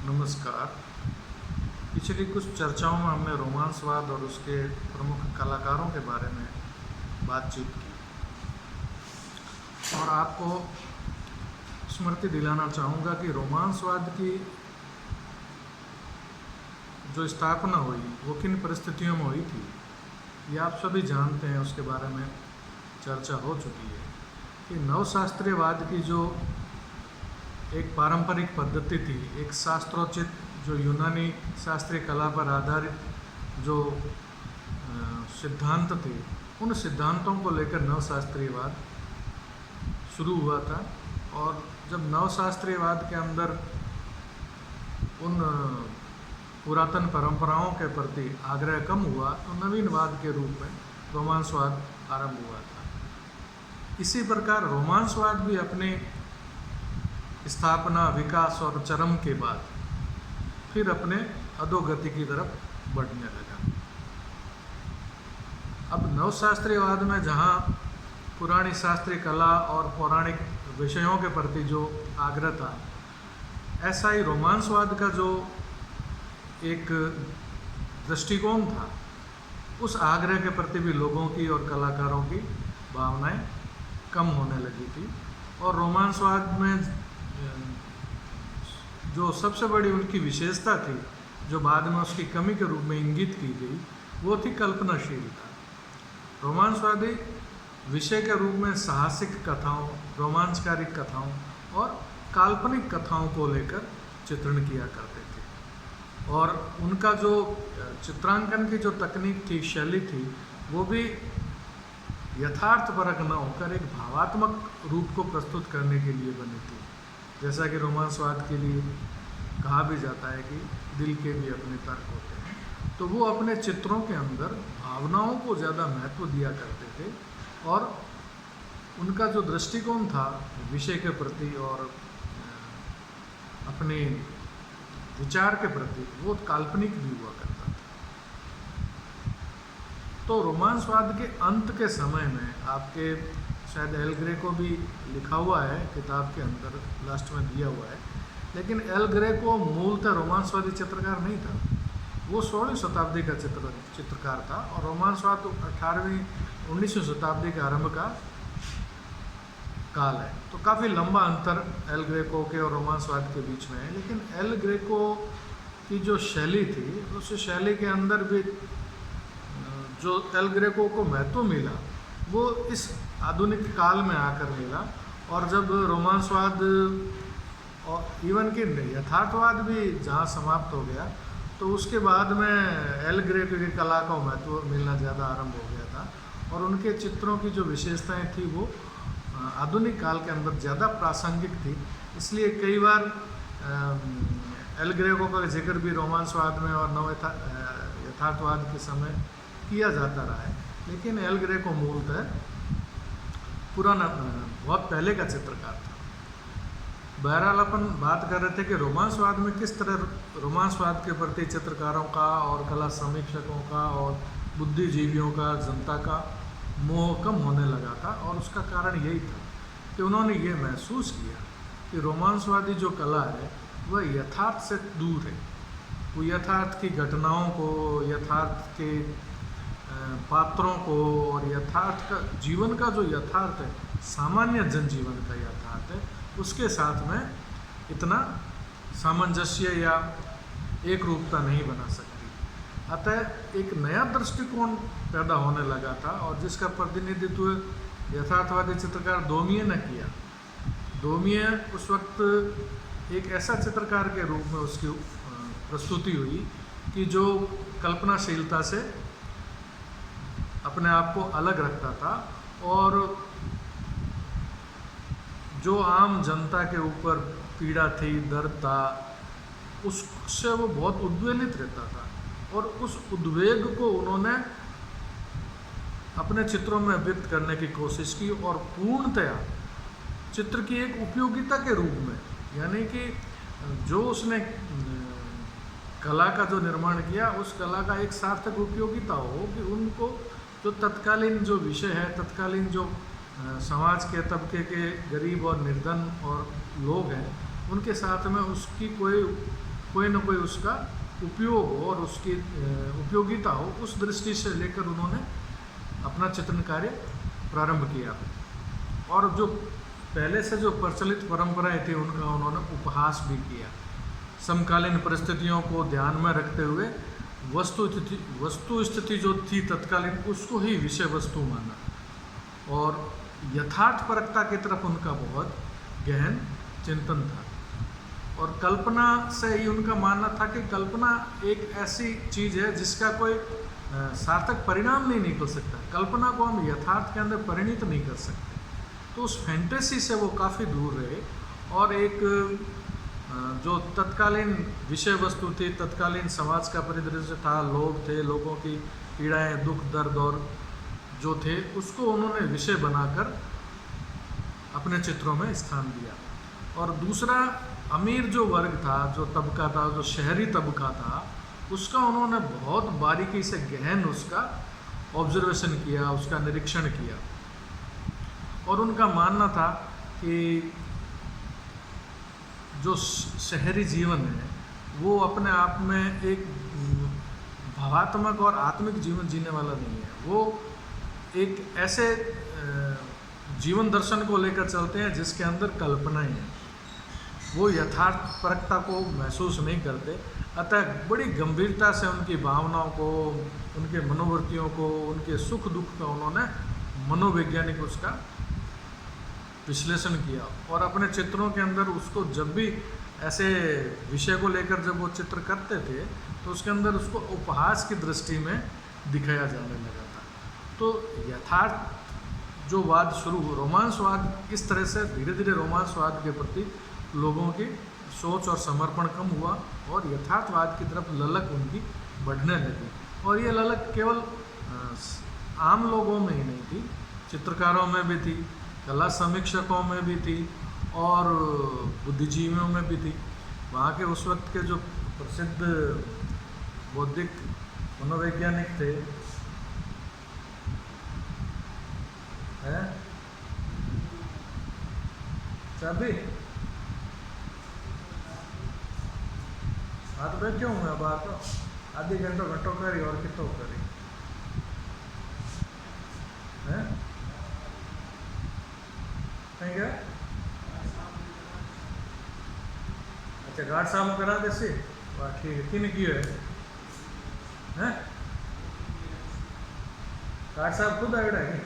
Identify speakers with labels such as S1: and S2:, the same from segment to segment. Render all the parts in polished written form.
S1: नमस्कार। पिछली कुछ चर्चाओं में हमने रोमांसवाद और उसके प्रमुख कलाकारों के बारे में बातचीत की और आपको स्मृति दिलाना चाहूँगा कि रोमांसवाद की जो स्थापना हुई वो किन परिस्थितियों में हुई थी ये आप सभी जानते हैं। उसके बारे में चर्चा हो चुकी है कि नवशास्त्रीयवाद की जो एक पारंपरिक पद्धति थी, एक शास्त्रोचित जो यूनानी शास्त्रीय कला पर आधारित जो सिद्धांत थे, उन सिद्धांतों को लेकर नवशास्त्रीयवाद शुरू हुआ था। और जब नवशास्त्रीयवाद के अंदर उन पुरातन परंपराओं के प्रति आग्रह कम हुआ तो नवीनवाद के रूप में रोमांसवाद आरंभ हुआ था। इसी प्रकार रोमांसवाद भी अपने स्थापना, विकास और चरम के बाद फिर अपने अधोगति की तरफ बढ़ने लगा। अब नवशास्त्रीयवाद में जहाँ पुरानी शास्त्रीय कला और पौराणिक विषयों के प्रति जो आग्रह था, ऐसा ही रोमांसवाद का जो एक दृष्टिकोण था, उस आग्रह के प्रति भी लोगों की और कलाकारों की भावनाएं कम होने लगी थी। और रोमांसवाद में जो सबसे बड़ी उनकी विशेषता थी, जो बाद में उसकी कमी के रूप में इंगित की गई, वो थी कल्पनाशीलता। रोमांसवादी विषय के रूप में साहसिक कथाओं, रोमांचकारी कथाओं और काल्पनिक कथाओं को लेकर चित्रण किया करते थे। और उनका जो चित्रांकन की जो तकनीक थी, शैली थी, वो भी यथार्थपरक न होकर एक भावात्मक रूप को प्रस्तुत करने के लिए बनी थी। जैसा कि रोमांसवाद के लिए कहा भी जाता है कि दिल के भी अपने तर्क होते हैं, तो वो अपने चित्रों के अंदर भावनाओं को ज़्यादा महत्व दिया करते थे। और उनका जो दृष्टिकोण था विषय के प्रति और अपने विचार के प्रति, वो काल्पनिक भी हुआ करता था। तो रोमांसवाद के अंत के समय में आपके शायद एल ग्रेको भी लिखा हुआ है किताब के अंदर, लास्ट में दिया हुआ है, लेकिन एल ग्रेको मूलतः रोमांसवादी चित्रकार नहीं था। वो 16वीं शताब्दी का चित्रकार था और रोमांसवाद 18वीं-19वीं शताब्दी के आरंभ का काल है। तो काफ़ी लंबा अंतर एल ग्रेको के और रोमांसवाद के बीच में है। लेकिन एल ग्रेको की जो शैली थी, उस शैली के अंदर भी जो एल ग्रेको को महत्व मिला, वो इस आधुनिक काल में आकर मिला। और जब रोमांसवाद और इवन कि यथार्थवाद भी जहाँ समाप्त हो गया, तो उसके बाद में एल ग्रेको की कला का महत्व मिलना ज़्यादा आरंभ हो गया था। और उनके चित्रों की जो विशेषताएं थी वो आधुनिक काल के अंदर ज़्यादा प्रासंगिक थी। इसलिए कई बार एल ग्रेको का जिक्र भी रोमांसवाद में और यथार्थवाद के समय किया जाता रहा है। लेकिन एल ग्रेको मूलतः पुराना, बहुत पहले का चित्रकार था। बहरहाल अपन बात कर रहे थे कि रोमांसवाद में किस तरह रोमांसवाद के प्रति चित्रकारों का और कला समीक्षकों का और बुद्धिजीवियों का, जनता का मोह कम होने लगा था। और उसका कारण यही था कि उन्होंने ये महसूस किया कि रोमांसवादी जो कला है वह यथार्थ से दूर है। वो यथार्थ की घटनाओं को, यथार्थ के पात्रों को और यथार्थ का जीवन का जो यथार्थ है, सामान्य जनजीवन का यथार्थ है, उसके साथ में इतना सामंजस्य या एक रूपता नहीं बना सकती। अतः एक नया दृष्टिकोण पैदा होने लगा था और जिसका प्रतिनिधित्व यथार्थवादी चित्रकार दोमिये ने किया। दोमिये उस वक्त एक ऐसा चित्रकार के रूप में उसकी प्रस्तुति हुई कि जो कल्पनाशीलता से अपने आप को अलग रखता था और जो आम जनता के ऊपर पीड़ा थी, दर्द था, उससे वो बहुत उद्वेलित रहता था। और उस उद्वेग को उन्होंने अपने चित्रों में व्यक्त करने की कोशिश की और पूर्णतया चित्र की एक उपयोगिता के रूप में, यानी कि जो उसने कला का जो निर्माण किया, उस कला का एक सार्थक उपयोगिता हो कि उनको जो तत्कालीन जो विषय है, तत्कालीन जो समाज के तबके के गरीब और निर्धन और लोग हैं, उनके साथ में उसकी कोई कोई ना कोई उसका उपयोग हो और उसकी उपयोगिता हो, उस दृष्टि से लेकर उन्होंने अपना चित्रण कार्य प्रारंभ किया। और जो पहले से जो प्रचलित परंपराएं थी उनका उन्होंने उपहास भी किया। समकालीन परिस्थितियों को ध्यान में रखते हुए वस्तु स्थिति जो थी तत्कालीन, उसको ही विषय वस्तु माना और यथार्थपरकता की तरफ उनका बहुत गहन चिंतन था। और कल्पना से ही उनका मानना था कि कल्पना एक ऐसी चीज़ है जिसका कोई सार्थक परिणाम नहीं निकल सकता। कल्पना को हम यथार्थ के अंदर परिणित नहीं कर सकते। तो उस फैंटेसी से वो काफ़ी दूर रहे और एक जो तत्कालीन विषय वस्तु थी, तत्कालीन समाज का परिदृश्य था, लोग थे, लोगों की पीड़ाएं, दुख, दर्द और जो थे उसको उन्होंने विषय बनाकर अपने चित्रों में स्थान दिया। और दूसरा, अमीर जो वर्ग था, जो तबका था, जो शहरी तबका था, उसका उन्होंने बहुत बारीकी से गहन उसका ऑब्जर्वेशन किया, उसका निरीक्षण किया। और उनका मानना था कि जो शहरी जीवन है वो अपने आप में एक भावात्मक और आत्मिक जीवन जीने वाला नहीं है। वो एक ऐसे जीवन दर्शन को लेकर चलते हैं जिसके अंदर कल्पनाएं हैं। वो यथार्थपरकता को महसूस नहीं करते। अतः बड़ी गंभीरता से उनकी भावनाओं को, उनके मनोवृत्तियों को, उनके सुख दुख का उन्होंने मनोवैज्ञानिक उसका विश्लेषण किया और अपने चित्रों के अंदर उसको जब भी ऐसे विषय को लेकर जब वो चित्र करते थे तो उसके अंदर उसको उपहास की दृष्टि में दिखाया जाने लगा था। तो यथार्थ जो वाद शुरू, रोमांसवाद, इस तरह से धीरे धीरे रोमांसवाद के प्रति लोगों की सोच और समर्पण कम हुआ और यथार्थवाद की तरफ ललक उनकी बढ़ने लगी। और ये ललक केवल आम लोगों में ही नहीं थी, चित्रकारों में भी थी, कला समीक्षकों में भी थी और बुद्धिजीवियों में भी थी। वहाँ के उस वक्त के जो प्रसिद्ध बौद्धिक मनोवैज्ञानिक थे, हैं चाबी हाथ बैठे हूँ मैं, बात आधे घंटों करी और कितो करी हैं कहीं गया। अच्छा, गार्ड साहब करा देसी, वाह ठीक है। किन की है हैं? गार्ड साहब खुद आगड़ा है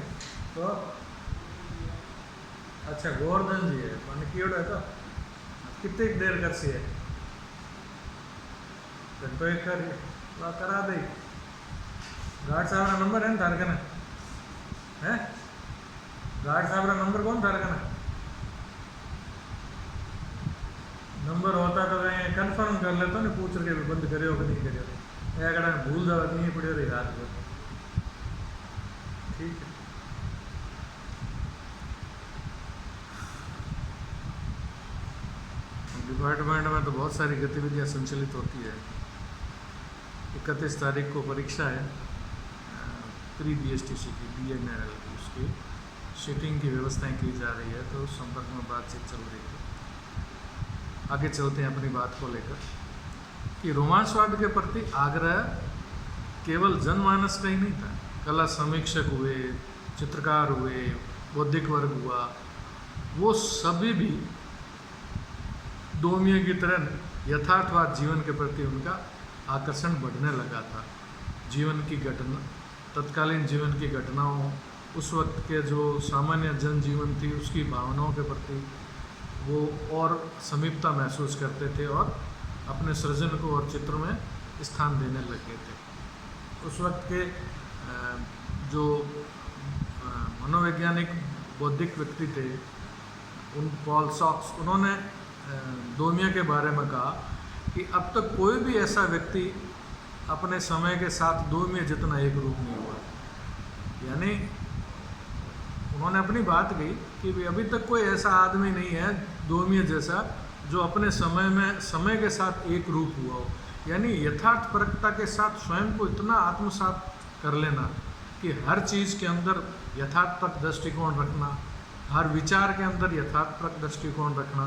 S1: तो अच्छा गोवर्धन जी है मैंने कीड़ा है। तो कितनी देर कर सी है? घंटों एक करा दे। गार्ड साहब का नंबर है ना तार का है? गार्ड साहब का नंबर कौन तार का नंबर होता तो मैं कंफर्म कर लेता ना, पूछ के बंद करे कि नहीं करे। अगर भूल जाओ नहीं पड़े रही रात भर, ठीक है। डिपार्टमेंट में तो बहुत सारी गतिविधियां संचालित होती है। 31 तारीख को परीक्षा है प्री BSTC की, BNRL की, उसकी सीटिंग की व्यवस्थाएं की जा रही है। तो उस संपर्क में बातचीत चल रही थी। आगे चलते हैं अपनी बात को लेकर कि रोमांसवाद के प्रति आग्रह केवल जनमानस का ही नहीं था। कला समीक्षक हुए, चित्रकार हुए, बौद्धिक वर्ग हुआ, वो सभी भी दोमियों की तरह यथार्थवाद जीवन के प्रति उनका आकर्षण बढ़ने लगा था। जीवन की घटना, तत्कालीन जीवन की घटनाओं, उस वक्त के जो सामान्य जनजीवन थी उसकी भावनाओं के प्रति वो और समीपता महसूस करते थे और अपने सृजन को और चित्र में स्थान देने लगे थे। उस वक्त के जो मनोवैज्ञानिक बौद्धिक व्यक्ति थे, उन पॉल सॉक्स, उन्होंने दोमिया के बारे में कहा कि अब तक कोई भी ऐसा व्यक्ति अपने समय के साथ दोमिया जितना एक रूप नहीं हुआ। यानी उन्होंने अपनी बात कही कि अभी तक कोई ऐसा आदमी नहीं है दोमिया जैसा जो अपने समय के साथ एक रूप हुआ हो। यानी यथार्थपरकता के साथ स्वयं को इतना आत्मसात कर लेना कि हर चीज़ के अंदर यथार्थपरक दृष्टिकोण रखना, हर विचार के अंदर यथार्थपरक दृष्टिकोण रखना,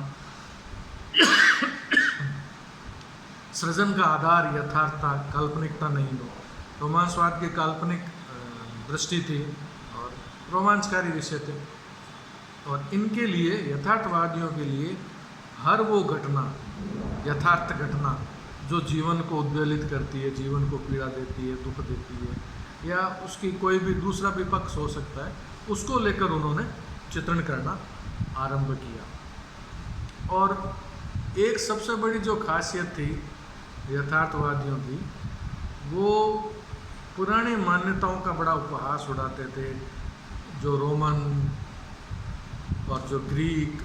S1: सृजन का आधार यथार्थता, काल्पनिकता नहीं हो। रोमांसवाद की काल्पनिक दृष्टि थी और रोमांचकारी विषय थे, और इनके लिए, यथार्थवादियों के लिए, हर वो घटना, यथार्थ घटना जो जीवन को उद्वेलित करती है, जीवन को पीड़ा देती है, दुख देती है, या उसकी कोई भी दूसरा विपक्ष हो सकता है, उसको लेकर उन्होंने चित्रण करना आरंभ किया। और एक सबसे बड़ी जो खासियत थी यथार्थवादियों की, वो पुरानी मान्यताओं का बड़ा उपहास उड़ाते थे। जो रोमन और जो ग्रीक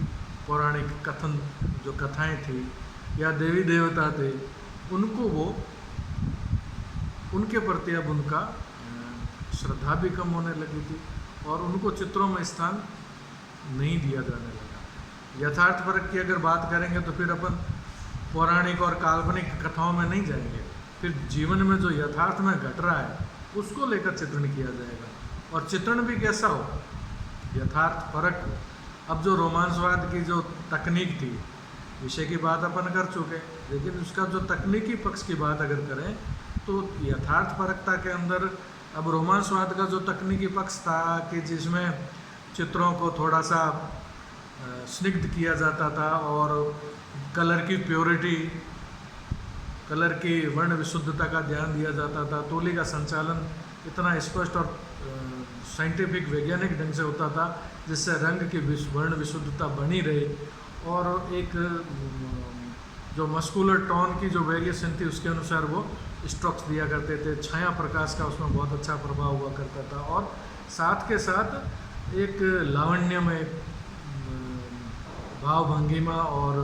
S1: पौराणिक कथन, जो कथाएं थी या देवी देवता थे, उनको वो, उनके प्रति अब उनका श्रद्धा भी कम होने लगी थी और उनको चित्रों में स्थान नहीं दिया जाने लगा। यथार्थ परक की अगर बात करेंगे तो फिर अपन पौराणिक और काल्पनिक कथाओं में नहीं जाएंगे, फिर जीवन में जो यथार्थ में घट रहा है उसको लेकर चित्रण किया जाएगा, और चित्रण भी कैसा हो, यथार्थ परक हो। अब जो रोमांसवाद की जो तकनीक थी, विषय की बात अपन कर चुके, लेकिन उसका जो तकनीकी पक्ष की बात अगर करें तो यथार्थ परकता के अंदर अब रोमांसवाद का जो तकनीकी पक्ष था कि जिसमें चित्रों को थोड़ा सा स्निग्ध किया जाता था और कलर की प्योरिटी, कलर की वर्ण विशुद्धता का ध्यान दिया जाता था, तूली का संचालन इतना स्पष्ट और साइंटिफिक वैज्ञानिक ढंग से होता था जिससे रंग की वर्ण विशुद्धता बनी रहे, और एक जो मस्कुलर टोन की जो वेरिएशन थी उसके अनुसार वो स्ट्रोक्स दिया करते थे। छाया प्रकाश का उसमें बहुत अच्छा प्रभाव हुआ करता था, और साथ के साथ एक लावण्यमय भाव भंगिमा और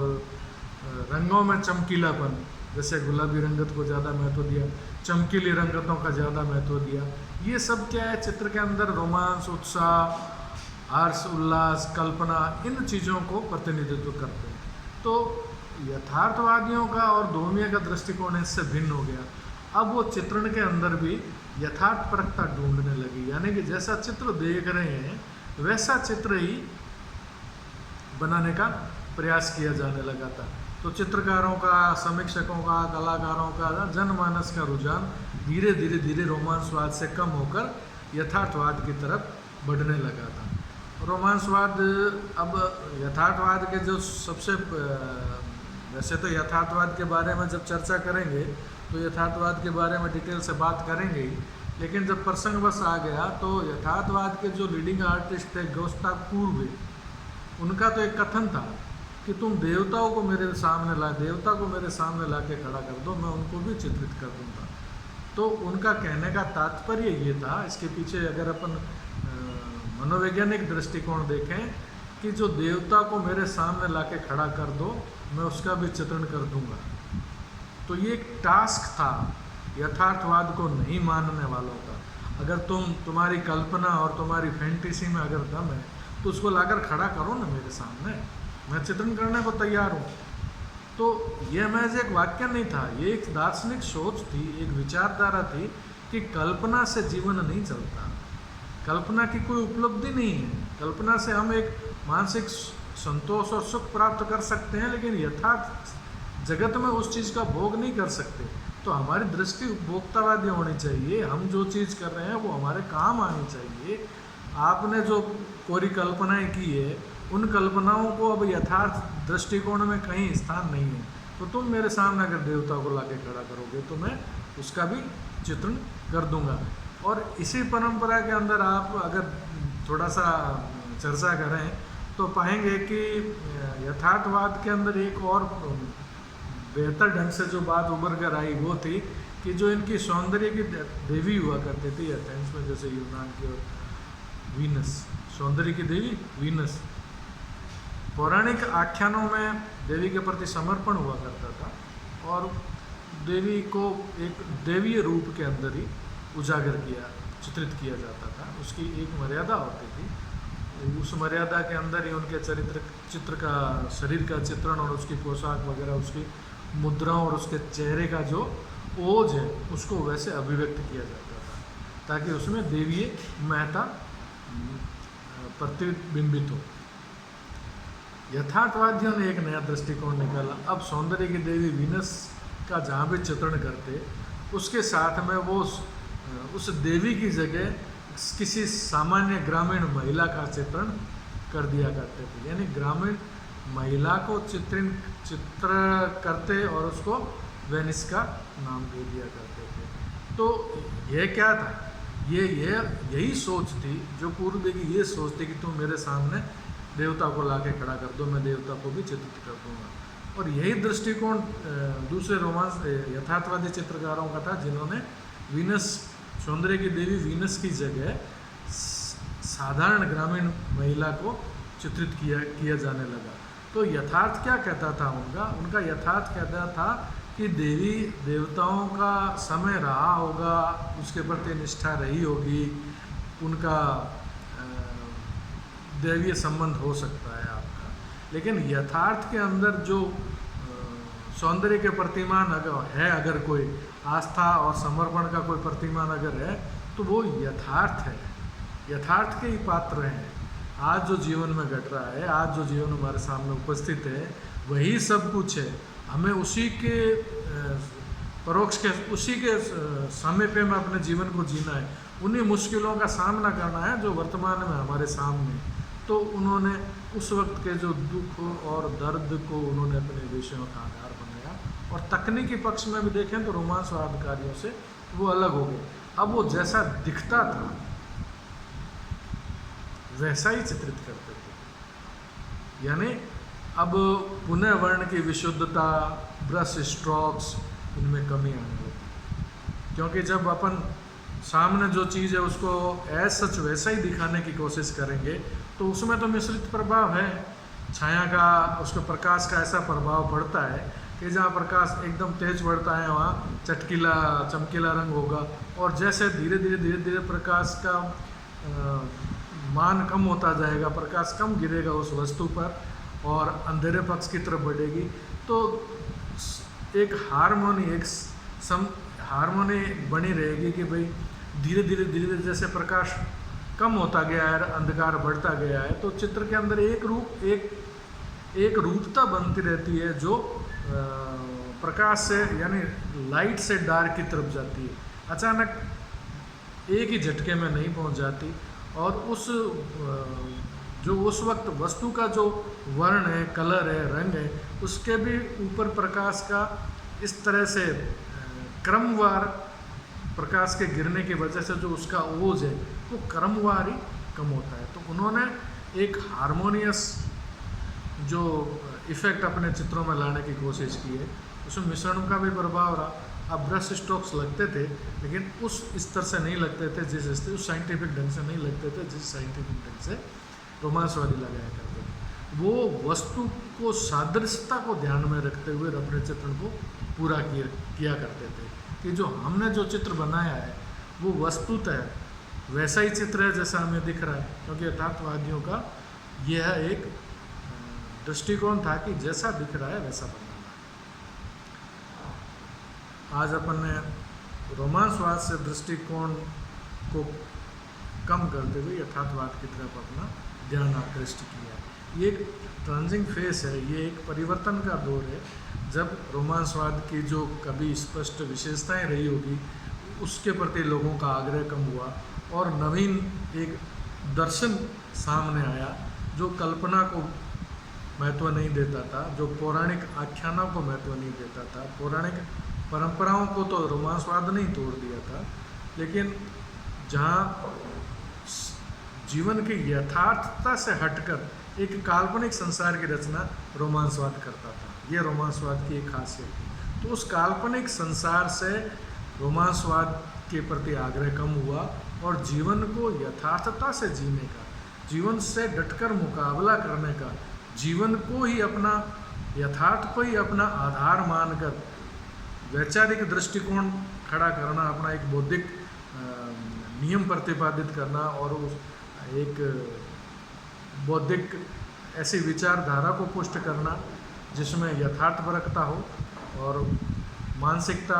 S1: रंगों में चमकीलापन, जैसे गुलाबी रंगत को ज़्यादा महत्व दिया, चमकीली रंगतों का ज़्यादा महत्व दिया। ये सब क्या है, चित्र के अंदर रोमांस, उत्साह, हर्ष, उल्लास, कल्पना, इन चीज़ों को प्रतिनिधित्व करते हैं। तो यथार्थवादियों का और धूमिया का दृष्टिकोण इससे भिन्न हो गया। अब वो चित्रण के अंदर भी यथार्थ परकता ढूंढने लगी, यानी कि जैसा चित्र देख रहे हैं वैसा चित्र ही बनाने का प्रयास किया जाने लगा था। तो चित्रकारों का, समीक्षकों का, कलाकारों का, जनमानस का रुझान धीरे धीरे धीरे रोमांसवाद से कम होकर यथार्थवाद की तरफ बढ़ने लगा था। रोमांसवाद, अब यथार्थवाद के जो सबसे, वैसे तो यथार्थवाद के बारे में जब चर्चा करेंगे तो यथार्थवाद के बारे में डिटेल से बात करेंगे ही, लेकिन जब प्रसंगवश आ गया तो यथार्थवाद के जो लीडिंग आर्टिस्ट थे गुस्ताव कुर्बे, उनका तो एक कथन था कि तुम देवताओं को मेरे सामने ला, देवता को मेरे सामने ला के खड़ा कर दो, मैं उनको भी चित्रित कर दूंगा। तो उनका कहने का तात्पर्य ये था, इसके पीछे अगर अपन मनोवैज्ञानिक दृष्टिकोण देखें कि जो देवता को मेरे सामने ला के खड़ा कर दो, मैं उसका भी चित्रण कर दूंगा। तो ये एक टास्क था यथार्थवाद को नहीं मानने वालों का। अगर तुम्हारी कल्पना और तुम्हारी फैंटेसी में अगर दम है तो उसको लाकर खड़ा करो ना मेरे सामने, मैं चित्रण करने को तैयार हूँ। तो यह महज एक वाक्य नहीं था, ये एक दार्शनिक सोच थी, एक विचारधारा थी कि कल्पना से जीवन नहीं चलता, कल्पना की कोई उपलब्धि नहीं है। कल्पना से हम एक मानसिक संतोष और सुख प्राप्त कर सकते हैं, लेकिन यथार्थ जगत में उस चीज़ का भोग नहीं कर सकते। तो हमारी दृष्टि उपभोक्तावादी होनी चाहिए, हम जो चीज़ कर रहे हैं वो हमारे काम आनी चाहिए। आपने जो कोरी कल्पनाएं की है, उन कल्पनाओं को अब यथार्थ दृष्टिकोण में कहीं स्थान नहीं है। तो तुम मेरे सामने अगर देवता को लाके खड़ा करोगे तो मैं उसका भी चित्रण कर दूंगा। और इसी परंपरा के अंदर आप अगर थोड़ा सा चर्चा करें तो पाएंगे कि यथार्थवाद के अंदर एक और बेहतर ढंग से जो बात उभर कर आई वो थी कि जो इनकी सौंदर्य की देवी हुआ करती थी एथेंस में, जैसे यूनान की और वीनस, सौंदर्य की देवी वीनस, पौराणिक आख्यानों में देवी के प्रति समर्पण हुआ करता था और देवी को एक देवीय रूप के अंदर ही उजागर किया, चित्रित किया जाता था। उसकी एक मर्यादा होती थी, उस मर्यादा के अंदर ही उनके चित्र का, शरीर का चित्रण और उसकी पोशाक वगैरह, उसकी मुद्राओं और उसके चेहरे का जो ओज है उसको वैसे अभिव्यक्त किया जाता था ताकि उसमें देवीय महत्ता प्रतिबिंबित हो। यथार्थवादियों ने एक नया दृष्टिकोण निकाला। अब सौंदर्य की देवी वीनस का जहाँ भी चित्रण करते, उसके साथ में वो उस देवी की जगह किसी सामान्य ग्रामीण महिला का चित्रण कर दिया करते थे। यानी ग्रामीण महिला को चित्र करते और उसको वेनिस का नाम दे दिया करते थे। तो यह क्या था, यही सोच थी जो पूर्व की ये सोच थी कि तुम मेरे सामने देवता को लाके खड़ा कर दो, मैं देवता को भी चित्रित कर दूंगा। और यही दृष्टिकोण दूसरे रोमांस यथार्थवादी चित्रकारों का था, जिन्होंने वीनस, सौंदर्य की देवी वीनस की जगह साधारण ग्रामीण महिला को चित्रित किया जाने लगा। तो यथार्थ क्या कहता था उनका यथार्थ कहता था कि देवी देवताओं का समय रहा होगा, उसके प्रति निष्ठा रही होगी, उनका दैवीय संबंध हो सकता है आपका, लेकिन यथार्थ के अंदर जो सौंदर्य के प्रतिमान अगर कोई आस्था और समर्पण का कोई प्रतिमान अगर है, तो वो यथार्थ है, यथार्थ के ही पात्र हैं। आज जो जीवन में घट रहा है, आज जो जीवन हमारे सामने उपस्थित है, वही सब कुछ है। हमें उसी के परोक्ष के, उसी के समय पे में अपने जीवन को जीना है, उन्हीं मुश्किलों का सामना करना है जो वर्तमान में हमारे सामने। तो उन्होंने उस वक्त के जो दुख और दर्द को उन्होंने अपने विषयों का आधार बनाया। और तकनीकी पक्ष में भी देखें तो रोमांसवादकारियों से वो अलग हो गए। अब वो जैसा दिखता था वैसा ही चित्रित करते थे। यानी अब पुनः वर्ण की विशुद्धता, ब्रश स्ट्रोक्स, इनमें कमी आने लगी, क्योंकि जब अपन सामने जो चीज़ है उसको एज सच वैसा ही दिखाने की कोशिश करेंगे तो उसमें तो मिश्रित प्रभाव है, छाया का, उसके प्रकाश का ऐसा प्रभाव पड़ता है कि जहाँ प्रकाश एकदम तेज बढ़ता है वहाँ चमकीला रंग होगा, और जैसे धीरे धीरे प्रकाश का मान कम होता जाएगा, प्रकाश कम गिरेगा उस वस्तु पर और अंधेरे पक्ष की तरफ बढ़ेगी, तो एक हार्मोनी बनी रहेगी कि भाई धीरे धीरे जैसे प्रकाश कम होता गया है, अंधकार बढ़ता गया है, तो चित्र के अंदर एक रूपता बनती रहती है जो प्रकाश से, यानी लाइट से डार्क की तरफ जाती है, अचानक एक ही झटके में नहीं पहुंच जाती। और उस वक्त वस्तु का जो वर्ण है, कलर है, रंग है, उसके भी ऊपर प्रकाश का इस तरह से क्रमवार प्रकाश के गिरने की वजह से जो उसका ओज है वो क्रमवार ही कम होता है। तो उन्होंने एक हार्मोनियस जो इफ़ेक्ट अपने चित्रों में लाने की कोशिश की है, उसमें मिश्रण का भी प्रभाव रहा। अब ब्रश स्ट्रोक्स लगते थे, लेकिन उस स्तर से नहीं लगते थे उस साइंटिफिक ढंग से नहीं लगते थे जिस साइंटिफिक ढंग से रोमांसवादी लगाया करते थे। वो वस्तु को, सादृश्यता को ध्यान में रखते हुए अपने चित्रण को पूरा किया करते थे कि जो हमने जो चित्र बनाया है वो वस्तुतः वैसा ही चित्र है जैसा हमें दिख रहा है, क्योंकि यथार्थवादियों का यह एक दृष्टिकोण था कि जैसा दिख रहा है वैसा बनाना। आज अपन ने रोमांसवाद से दृष्टिकोण को कम करते हुए यथार्थवाद की तरफ अपना ध्यान आकृष्ट किया। ये एक ट्रांजिंग फेस है, ये एक परिवर्तन का दौर है, जब रोमांसवाद की जो कभी स्पष्ट विशेषताएं रही होगी उसके प्रति लोगों का आग्रह कम हुआ और नवीन एक दर्शन सामने आया जो कल्पना को महत्व नहीं देता था, जो पौराणिक आख्यानों को महत्व नहीं देता था। पौराणिक परंपराओं को तो रोमांसवाद ने ही तोड़ दिया था, लेकिन जहाँ जीवन की यथार्थता से हटकर एक काल्पनिक संसार की रचना रोमांसवाद करता था, ये रोमांसवाद की एक खासियत थी। तो उस काल्पनिक संसार से रोमांसवाद के प्रति आग्रह कम हुआ और जीवन को यथार्थता से जीने का, जीवन से डटकर मुकाबला करने का, जीवन को ही अपना, यथार्थ को ही अपना आधार मानकर वैचारिक दृष्टिकोण खड़ा करना, अपना एक बौद्धिक नियम प्रतिपादित करना और उस एक बौद्धिक ऐसी विचारधारा को पुष्ट करना जिसमें यथार्थपरकता हो और मानसिकता,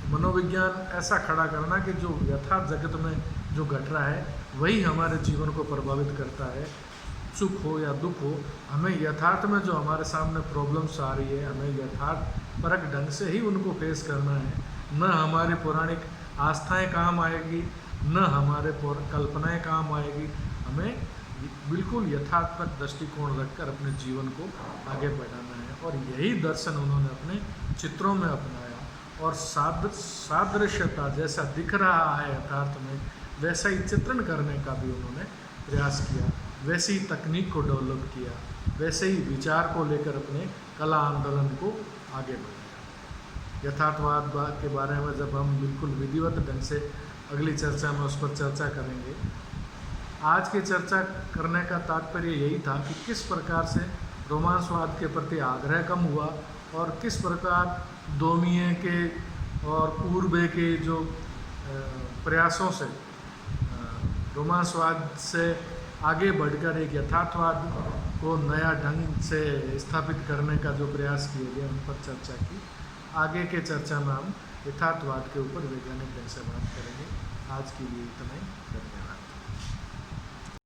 S1: मनोविज्ञान ऐसा खड़ा करना कि जो यथार्थ जगत में जो घट रहा है वही हमारे जीवन को प्रभावित करता है। सुख हो या दुख हो, हमें यथार्थ में जो हमारे सामने प्रॉब्लम्स आ रही है, हमें यथार्थ परक ढंग से ही उनको पेश करना है। न हमारी पौराणिक आस्थाएं काम आएगी, न हमारे कल्पनाएं काम आएगी। हमें बिल्कुल यथार्थक दृष्टिकोण रखकर अपने जीवन को आगे बढ़ाना है। और यही दर्शन उन्होंने अपने चित्रों में अपनाया। और सादृश्यता जैसा दिख रहा है यथार्थ में, वैसा ही चित्रण करने का भी उन्होंने प्रयास किया, वैसी ही तकनीक को डेवलप किया, वैसे ही विचार को लेकर अपने कला आंदोलन को आगे बढ़ाया। यथार्थवाद के बारे में जब हम बिल्कुल विधिवत ढंग से अगली चर्चा में उस पर चर्चा करेंगे। आज की चर्चा करने का तात्पर्य यही था कि किस प्रकार से रोमांसवाद के प्रति आग्रह कम हुआ और किस प्रकार डोमिये के और पूर्वे के जो प्रयासों से रोमांसवाद से आगे बढ़कर एक यथार्थवाद को नया ढंग से स्थापित करने का जो प्रयास किए गए उन पर चर्चा की। आगे के चर्चा में हम यथार्थवाद के ऊपर वैज्ञानिक ढंग से बात करेंगे। आज के लिए इतना ही। धन्यवाद।